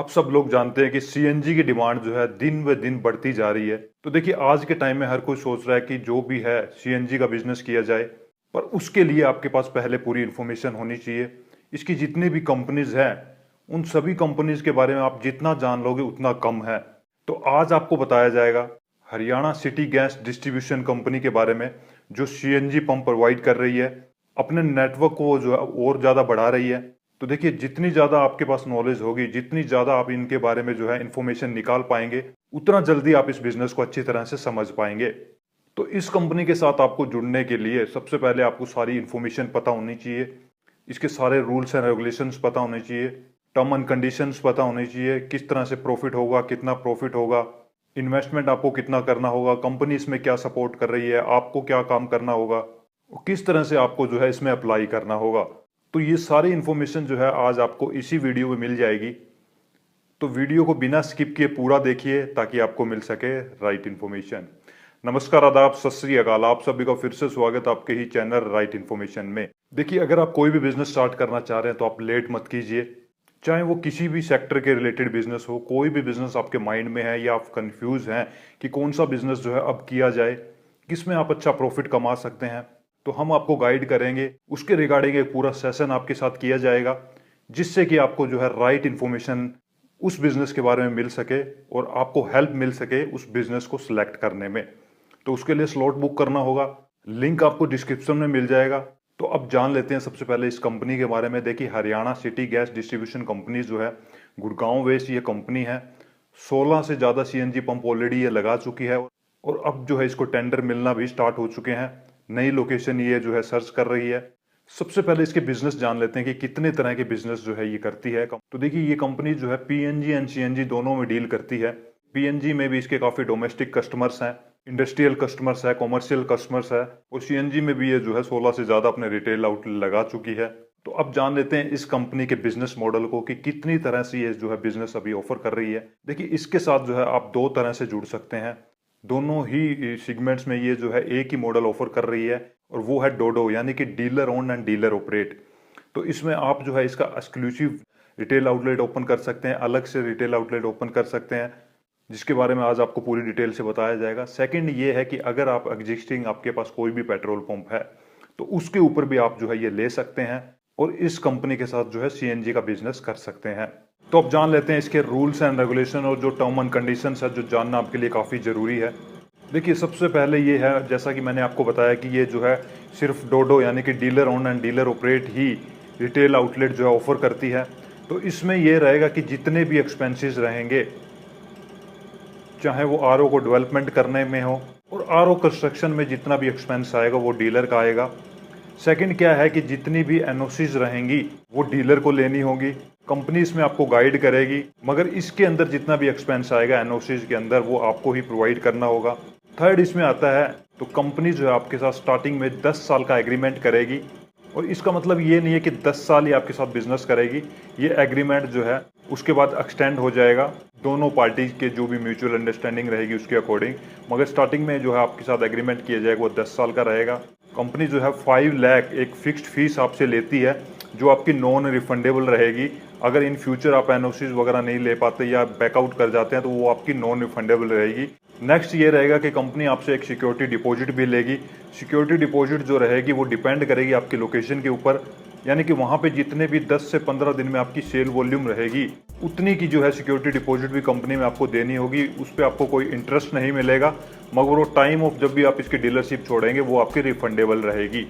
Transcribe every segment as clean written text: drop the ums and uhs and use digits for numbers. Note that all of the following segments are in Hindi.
सब लोग जानते हैं कि सीएनजी की डिमांड जो है दिन ब दिन बढ़ती जा रही है। तो देखिए आज के टाइम में हर कोई सोच रहा है कि जो भी है सीएनजी का बिजनेस किया जाए, पर उसके लिए आपके पास पहले पूरी इन्फॉर्मेशन होनी चाहिए। इसकी जितनी भी कंपनीज हैं उन सभी कंपनीज के बारे में आप जितना जान लोगे उतना कम है। तो आज आपको बताया जाएगा Haryana city gas distribution company के बारे में, जो सीएनजी पंप प्रोवाइड कर रही है, अपने नेटवर्क को जो है और ज़्यादा बढ़ा रही है। तो देखिए जितनी ज़्यादा आपके पास नॉलेज होगी, जितनी ज़्यादा आप इनके बारे में जो है इन्फॉर्मेशन निकाल पाएंगे, उतना जल्दी आप इस बिजनेस को अच्छी तरह से समझ पाएंगे। तो इस कंपनी के साथ आपको जुड़ने के लिए सबसे पहले आपको सारी इन्फॉर्मेशन पता होनी चाहिए, इसके सारे रूल्स एंड रेगुलेशंस पता होने चाहिए, टर्म एंड कंडीशंस पता होने चाहिए, किस तरह से प्रॉफिट होगा, कितना प्रॉफिट होगा, इन्वेस्टमेंट आपको कितना करना होगा, कंपनी इसमें क्या सपोर्ट कर रही है, आपको क्या काम करना होगा और किस तरह से आपको जो है इसमें अप्लाई करना होगा। तो ये सारी इन्फॉर्मेशन जो है आज आपको इसी वीडियो में मिल जाएगी। तो वीडियो को बिना स्किप किए पूरा देखिए ताकि आपको मिल सके राइट इन्फॉर्मेशन। नमस्कार, आदाब, सत श्री अकाल, आप सभी का फिर से स्वागत आपके ही चैनल राइट इन्फॉर्मेशन में। देखिए अगर आप कोई भी बिजनेस स्टार्ट करना चाह रहे हैं तो आप लेट मत कीजिए, चाहे वो किसी भी सेक्टर के रिलेटेड बिजनेस हो। कोई भी बिजनेस आपके माइंड में है या आप कंफ्यूज हैं कि कौन सा बिजनेस जो है अब किया जाए, किसमें आप अच्छा प्रॉफिट कमा सकते हैं, तो हम आपको गाइड करेंगे। उसके रिगार्डिंग एक पूरा सेशन आपके साथ किया जाएगा जिससे कि आपको जो है राइट इन्फॉर्मेशन उस बिजनेस के बारे में मिल सके और आपको हेल्प मिल सके उस बिजनेस को सिलेक्ट करने में। तो उसके लिए स्लॉट बुक करना होगा, लिंक आपको डिस्क्रिप्शन में मिल जाएगा। तो अब जान लेते हैं सबसे पहले इस कंपनी के बारे में। देखिए Haryana city gas distribution company जो है, गुड़गांव बेस्ड ये कंपनी है। 16 से ज़्यादा सीएनजी पंप ऑलरेडी ये लगा चुकी है और अब जो है इसको टेंडर मिलना भी स्टार्ट हो चुके हैं। नई लोकेशन ये जो है सर्च कर रही है। सबसे पहले इसके बिजनेस जान लेते हैं कि कितने तरह के बिजनेस जो है ये करती है। तो देखिए ये कंपनी जो है पीएनजी एंड सीएनजी दोनों में डील करती है। पीएनजी में भी इसके काफ़ी डोमेस्टिक कस्टमर्स हैं, इंडस्ट्रियल कस्टमर्स है, कॉमर्शियल कस्टमर्स है, और सीएनजी में भी ये जो है 16 से ज़्यादा अपने रिटेल आउटलेट लगा चुकी है। तो अब जान लेते हैं इस कंपनी के बिजनेस मॉडल को कि कितनी तरह से ये जो है बिजनेस अभी ऑफर कर रही है। देखिए इसके साथ जो है आप दो तरह से जुड़ सकते हैं। दोनों ही सेगमेंट्स में ये जो है एक ही मॉडल ऑफर कर रही है और वो है डोडो, यानी कि dealer own and dealer operate. तो इसमें आप जो है इसका एक्सक्लूसिव रिटेल आउटलेट ओपन कर सकते हैं, अलग से रिटेल आउटलेट ओपन कर सकते हैं, जिसके बारे में आज आपको पूरी डिटेल से बताया जाएगा। सेकंड ये है कि अगर आप एग्जिस्टिंग आपके पास कोई भी पेट्रोल पंप है तो उसके ऊपर भी आप जो है ये ले सकते हैं और इस कंपनी के साथ जो है सीएनजी का बिजनेस कर सकते हैं। तो अब जान लेते हैं इसके रूल्स एंड रेगुलेशन और जो टर्म एंड कंडीशंस है जो जानना आपके लिए काफ़ी ज़रूरी है। देखिए सबसे पहले ये है, जैसा कि मैंने आपको बताया कि ये जो है सिर्फ डोडो यानी कि dealer own and dealer operate he retail outlet जो है ऑफर करती है। तो इसमें यह रहेगा कि जितने भी एक्सपेंसेस रहेंगे, चाहे वो आरओ को डेवलपमेंट करने में हो और आरओ कंस्ट्रक्शन में जितना भी एक्सपेंस आएगा वो डीलर का आएगा। सेकंड क्या है कि जितनी भी एनओसीज रहेंगी वो डीलर को लेनी होगी। कंपनी इसमें आपको गाइड करेगी, मगर इसके अंदर जितना भी एक्सपेंस आएगा एनओसीज के अंदर वो आपको ही प्रोवाइड करना होगा। थर्ड इसमें आता है तो कंपनी जो है आपके साथ स्टार्टिंग में 10 साल का एग्रीमेंट करेगी, और इसका मतलब ये नहीं है कि 10 साल ही आपके साथ बिजनेस करेगी। ये एग्रीमेंट जो है उसके बाद एक्सटेंड हो जाएगा दोनों पार्टी के जो भी म्यूचुअल अंडरस्टैंडिंग रहेगी उसके अकॉर्डिंग, मगर स्टार्टिंग में जो है आपके साथ एग्रीमेंट किया जाएगा वो 10 साल का रहेगा। कंपनी जो है 5 लाख एक फिक्स्ड फीस आपसे लेती है जो आपकी नॉन रिफंडेबल रहेगी। अगर इन फ्यूचर आप एनओसीज वगैरह नहीं ले पाते या बैकआउट कर जाते हैं तो वो आपकी नॉन रिफंडेबल रहेगी। नेक्स्ट ये रहेगा कि कंपनी आपसे एक सिक्योरिटी डिपॉजिट भी लेगी। सिक्योरिटी डिपॉजिट जो रहेगी वो डिपेंड करेगी आपकी लोकेशन के ऊपर, यानी कि वहाँ पे जितने भी 10 से 15 दिन में आपकी सेल वॉल्यूम रहेगी उतनी की जो है सिक्योरिटी डिपॉजिट भी कंपनी में आपको देनी होगी। उस पर आपको कोई इंटरेस्ट नहीं मिलेगा, मगर वो टाइम ऑफ जब भी आप इसकी डीलरशिप छोड़ेंगे वो आपकी रिफंडेबल रहेगी।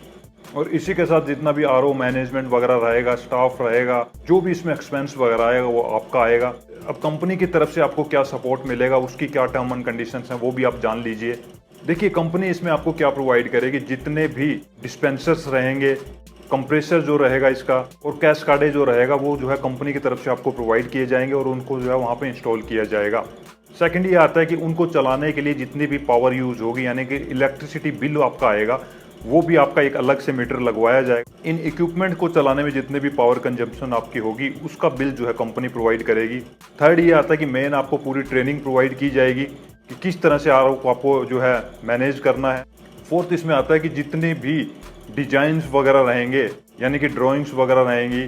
और इसी के साथ जितना भी आरओ मैनेजमेंट वगैरह रहेगा, स्टाफ रहेगा, जो भी इसमें एक्सपेंस वगैरह आएगा वो आपका आएगा। अब कंपनी की तरफ से आपको क्या सपोर्ट मिलेगा, उसकी क्या टर्म एंड कंडीशंस हैं वो भी आप जान लीजिए। देखिए कंपनी इसमें आपको क्या प्रोवाइड करेगी, जितने भी डिस्पेंसर्स रहेंगे, कंप्रेसर जो रहेगा इसका और कैस्काडे जो रहेगा वो जो है कंपनी की तरफ से आपको प्रोवाइड किए जाएंगे और उनको जो है वहाँ पे इंस्टॉल किया जाएगा। सेकंड ये आता है कि उनको चलाने के लिए जितनी भी पावर यूज होगी, यानी कि इलेक्ट्रिसिटी बिल आपका आएगा, वो भी आपका एक अलग से मीटर लगवाया जाएगा। इन इक्विपमेंट को चलाने में जितने भी पावर कंजम्पशन आपकी होगी उसका बिल जो है कंपनी प्रोवाइड करेगी। थर्ड ये आता है कि मेन आपको पूरी ट्रेनिंग प्रोवाइड की जाएगी कि किस तरह से आरओ को आपको जो है मैनेज करना है। फोर्थ इसमें आता है कि जितने भी डिजाइंस वगैरह रहेंगे, यानी कि ड्राइंग्स वगैरह रहेंगी,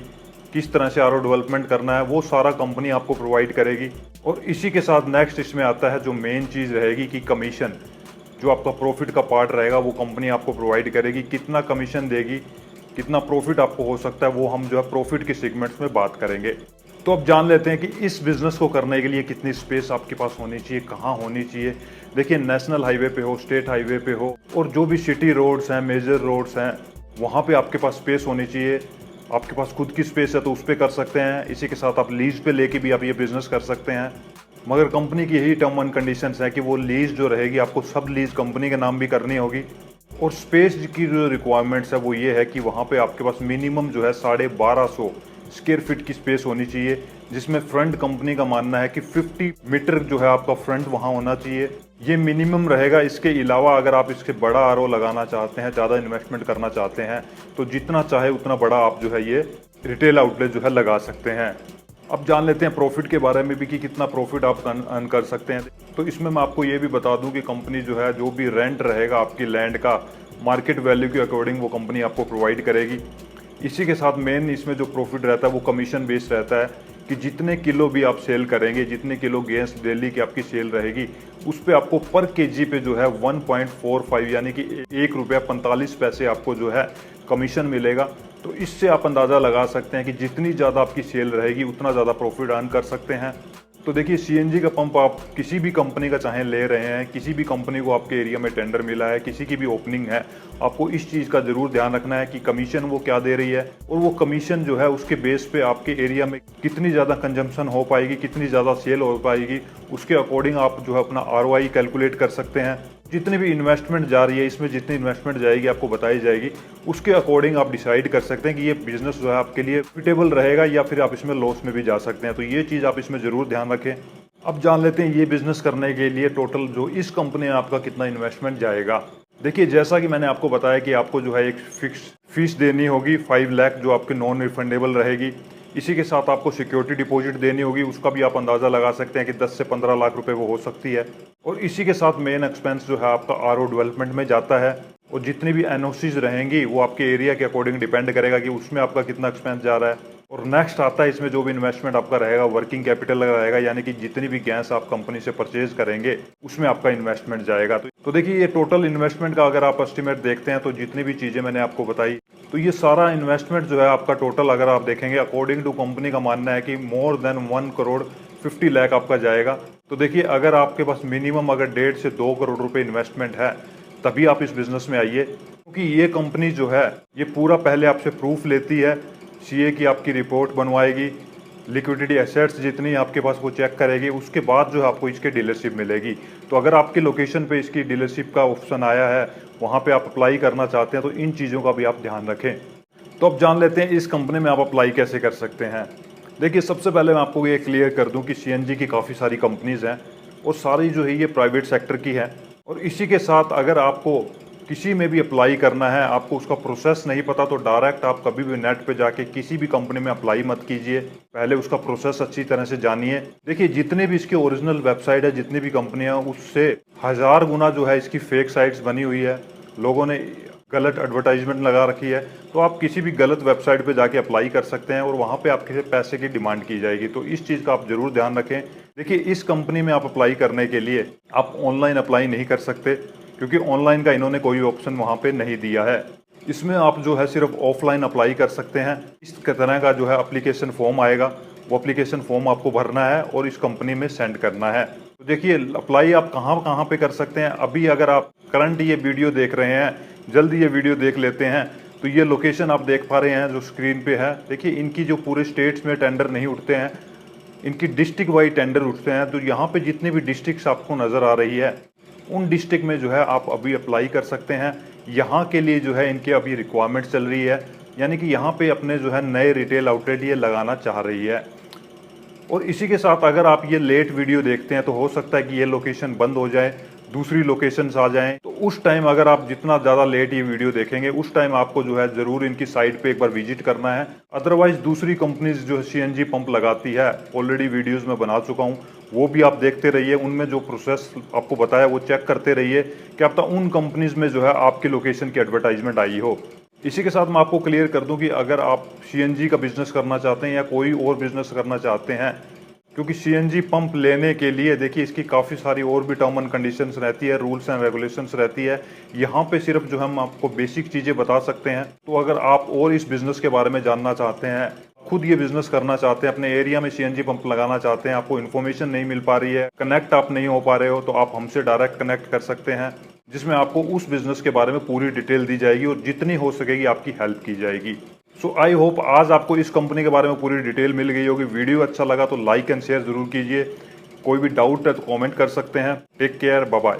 किस तरह से आरओ डेवलपमेंट करना है, वो सारा कंपनी आपको प्रोवाइड करेगी। और इसी के साथ नेक्स्ट इसमें आता है जो मेन चीज़ रहेगी कि कमीशन, जो आपका प्रॉफिट का पार्ट रहेगा वो कंपनी आपको प्रोवाइड करेगी। कितना कमीशन देगी, कितना प्रॉफिट आपको हो सकता है, वो हम जो है प्रॉफिट के सेगमेंट्स में बात करेंगे। तो अब जान लेते हैं कि इस बिज़नेस को करने के लिए कितनी स्पेस आपके पास होनी चाहिए, कहाँ होनी चाहिए। देखिए, नेशनल हाईवे पे हो, स्टेट हाईवे पे हो, और जो भी सिटी रोड्स हैं, मेजर रोड्स हैं, वहाँ पे आपके पास स्पेस होनी चाहिए। आपके पास खुद की स्पेस है तो उस पर कर सकते हैं। इसी के साथ आप लीज पे लेके भी आप ये बिज़नेस कर सकते हैं। मगर कंपनी की यही टर्म एंड कंडीशंस है कि वो लीज जो रहेगी आपको सब लीज कंपनी के नाम भी करनी होगी। और स्पेस की जो रिक्वायरमेंट्स है वो ये है कि वहाँ पे आपके पास मिनिमम जो है 1250 स्क्वायर फीट की स्पेस होनी चाहिए, जिसमें फ्रंट कंपनी का मानना है कि 50 मीटर जो है आपका फ्रंट वहाँ होना चाहिए। ये मिनिमम रहेगा। इसके अलावा अगर आप इसके बड़ा आरओ लगाना चाहते हैं, ज़्यादा इन्वेस्टमेंट करना चाहते हैं, तो जितना चाहे उतना बड़ा आप जो है ये रिटेल आउटलेट जो है लगा सकते हैं। अब जान लेते हैं प्रॉफिट के बारे में भी कि कितना प्रॉफिट आप अर्न कर सकते हैं। तो इसमें मैं आपको ये भी बता दूं कि कंपनी जो है, जो भी रेंट रहेगा आपकी लैंड का, मार्केट वैल्यू के अकॉर्डिंग वो कंपनी आपको प्रोवाइड करेगी। इसी के साथ मेन इसमें जो प्रॉफिट रहता है वो कमीशन बेस्ड रहता है कि जितने किलो भी आप सेल करेंगे, जितने किलो गैस डेली की आपकी सेल रहेगी, उस पर आपको पर केजी पे जो है 1.45 यानी कि ₹1.45 आपको जो है कमीशन मिलेगा। तो इससे आप अंदाज़ा लगा सकते हैं कि जितनी ज़्यादा आपकी सेल रहेगी उतना ज़्यादा प्रॉफिट अर्न कर सकते हैं। तो देखिए, सीएनजी का पंप आप किसी भी कंपनी का चाहे ले रहे हैं, किसी भी कंपनी को आपके एरिया में टेंडर मिला है, किसी की भी ओपनिंग है, आपको इस चीज़ का ज़रूर ध्यान रखना है कि कमीशन वो क्या दे रही है, और वो कमीशन जो है उसके बेस पे आपके एरिया में कितनी ज़्यादा कंजम्पशन हो पाएगी, कितनी ज़्यादा सेल हो पाएगी, उसके अकॉर्डिंग आप जो है अपना आरओआई कैलकुलेट कर सकते हैं। जितनी भी इन्वेस्टमेंट जा रही है, इसमें जितनी इन्वेस्टमेंट जाएगी आपको बताई जाएगी, उसके अकॉर्डिंग आप डिसाइड कर सकते हैं कि ये बिजनेस जो है आपके लिए फिटेबल रहेगा या फिर आप इसमें लॉस में भी जा सकते हैं। तो ये चीज़ आप इसमें ज़रूर ध्यान रखें। अब जान लेते हैं ये बिजनेस करने के लिए टोटल जो इस कंपनी में आपका कितना इन्वेस्टमेंट जाएगा। देखिए, जैसा कि मैंने आपको बताया कि आपको जो है एक फिक्स फीस देनी होगी 5 लाख, जो आपके नॉन रिफंडेबल रहेगी। इसी के साथ आपको सिक्योरिटी डिपॉजिट देनी होगी, उसका भी आप अंदाज़ा लगा सकते हैं कि 10 से 15 लाख रुपए वो हो सकती है। और इसी के साथ मेन एक्सपेंस जो है आपका आरओ डेवलपमेंट में जाता है, और जितनी भी एनओसीज रहेंगी वो आपके एरिया के अकॉर्डिंग डिपेंड करेगा कि उसमें आपका कितना एक्सपेंस जा रहा है। और नेक्स्ट आता है इसमें जो भी इन्वेस्टमेंट आपका रहेगा वर्किंग कैपिटल रहेगा, यानी कि जितनी भी गैस आप कंपनी से परचेज करेंगे उसमें आपका इन्वेस्टमेंट जाएगा। तो देखिए, ये टोटल इन्वेस्टमेंट का अगर आप एस्टिमेट देखते हैं तो जितनी भी चीज़ें मैंने आपको बताई, तो ये सारा इन्वेस्टमेंट जो है आपका टोटल अगर आप देखेंगे अकॉर्डिंग टू कंपनी का मानना है कि मोर देन 1,50 लाख आपका जाएगा। तो देखिए, अगर आपके पास मिनिमम अगर 1.5 से 2 करोड़ रुपए इन्वेस्टमेंट है, तभी आप इस बिजनेस में आइए, क्योंकि ये कंपनी जो है ये पूरा पहले आपसे प्रूफ लेती है, सीए की आपकी रिपोर्ट बनवाएगी, लिक्विडिटी एसेट्स जितनी आपके पास वो चेक करेगी, उसके बाद जो है आपको इसके डीलरशिप मिलेगी। तो अगर आपकी लोकेशन पे इसकी डीलरशिप का ऑप्शन आया है, वहाँ पे आप अप्लाई करना चाहते हैं, तो इन चीज़ों का भी आप ध्यान रखें। तो अब जान लेते हैं इस कंपनी में आप अप्लाई कैसे कर सकते हैं। देखिए, सबसे पहले मैं आपको ये क्लियर कर दूं कि सीएनजी की काफ़ी सारी कंपनीज़ हैं, और सारी जो है ये प्राइवेट सेक्टर की है। और इसी के साथ अगर आपको किसी में भी अप्लाई करना है, आपको उसका प्रोसेस नहीं पता, तो डायरेक्ट आप कभी भी नेट पे जाके किसी भी कंपनी में अप्लाई मत कीजिए, पहले उसका प्रोसेस अच्छी तरह से जानिए। देखिए, जितने भी इसके ओरिजिनल वेबसाइट है, जितनी भी कंपनियां, उससे 1000 गुना जो है इसकी फेक साइट्स बनी हुई है, लोगों ने गलत एडवर्टाइजमेंट लगा रखी है। तो आप किसी भी गलत वेबसाइट पे जाके अप्लाई कर सकते हैं, और वहाँ पे आपके पैसे की डिमांड की जाएगी। तो इस चीज़ का आप जरूर ध्यान रखें। देखिए, इस कंपनी में आप अप्लाई करने के लिए आप ऑनलाइन अप्लाई नहीं कर सकते, क्योंकि ऑनलाइन का इन्होंने कोई ऑप्शन वहाँ पे नहीं दिया है। इसमें आप जो है सिर्फ ऑफलाइन अप्लाई कर सकते हैं। इस तरह का जो है एप्लीकेशन फॉर्म आएगा, वो एप्लीकेशन फॉर्म आपको भरना है और इस कंपनी में सेंड करना है। तो देखिए, अप्लाई आप कहाँ कहाँ पे कर सकते हैं। अभी अगर आप करंट ये वीडियो देख रहे हैं, जल्दी ये वीडियो देख लेते हैं, तो ये लोकेशन आप देख पा रहे हैं जो स्क्रीन पे है। देखिए, इनकी जो पूरे स्टेट्स में टेंडर नहीं उठते हैं, इनकी डिस्ट्रिक्ट वाइज टेंडर उठते हैं। तो यहाँ पे जितनी भी डिस्ट्रिक्ट्स आपको नज़र आ रही है, उन डिस्ट्रिक्ट में जो है आप अभी अप्लाई कर सकते हैं। यहाँ के लिए जो है इनके अभी रिक्वायरमेंट चल रही है, यानी कि यहाँ पे अपने जो है नए रिटेल आउटलेट ये लगाना चाह रही है। और इसी के साथ अगर आप ये लेट वीडियो देखते हैं, तो हो सकता है कि ये लोकेशन बंद हो जाए, दूसरी लोकेशंस आ जाएं। तो उस टाइम अगर आप जितना ज़्यादा लेट ये वीडियो देखेंगे, उस टाइम आपको जो है ज़रूर इनकी साइट पे एक बार विजिट करना है। अदरवाइज दूसरी कंपनीज जो सीएनजी पंप लगाती है, ऑलरेडी वीडियोस में बना चुका हूँ, वो भी आप देखते रहिए। उनमें जो प्रोसेस आपको बताया वो चेक करते रहिए, क्या पता उन कंपनीज में जो है आपकी लोकेशन की एडवर्टाइजमेंट आई हो। इसी के साथ मैं आपको क्लियर कर दूं कि अगर आप सीएनजी का बिजनेस करना चाहते हैं या कोई और बिजनेस करना चाहते हैं, क्योंकि सीएनजी पंप लेने के लिए देखिए इसकी काफ़ी सारी और भी टर्म एंड कंडीशंस रहती है, रूल्स एंड रेगुलेशंस रहती है। यहाँ पे सिर्फ जो हम आपको बेसिक चीज़ें बता सकते हैं। तो अगर आप और इस बिज़नेस के बारे में जानना चाहते हैं, खुद ये बिज़नेस करना चाहते हैं, अपने एरिया में सीएनजी पंप लगाना चाहते हैं, आपको इन्फॉर्मेशन नहीं मिल पा रही है, कनेक्ट आप नहीं हो पा रहे हो, तो आप हमसे डायरेक्ट कनेक्ट कर सकते हैं, जिसमें आपको उस बिज़नेस के बारे में पूरी डिटेल दी जाएगी और जितनी हो सकेगी आपकी हेल्प की जाएगी। सो आई होप आज आपको इस कंपनी के बारे में पूरी डिटेल मिल गई होगी। वीडियो अच्छा लगा तो लाइक एंड शेयर जरूर कीजिए। कोई भी डाउट है तो कमेंट कर सकते हैं। Take care, bye bye.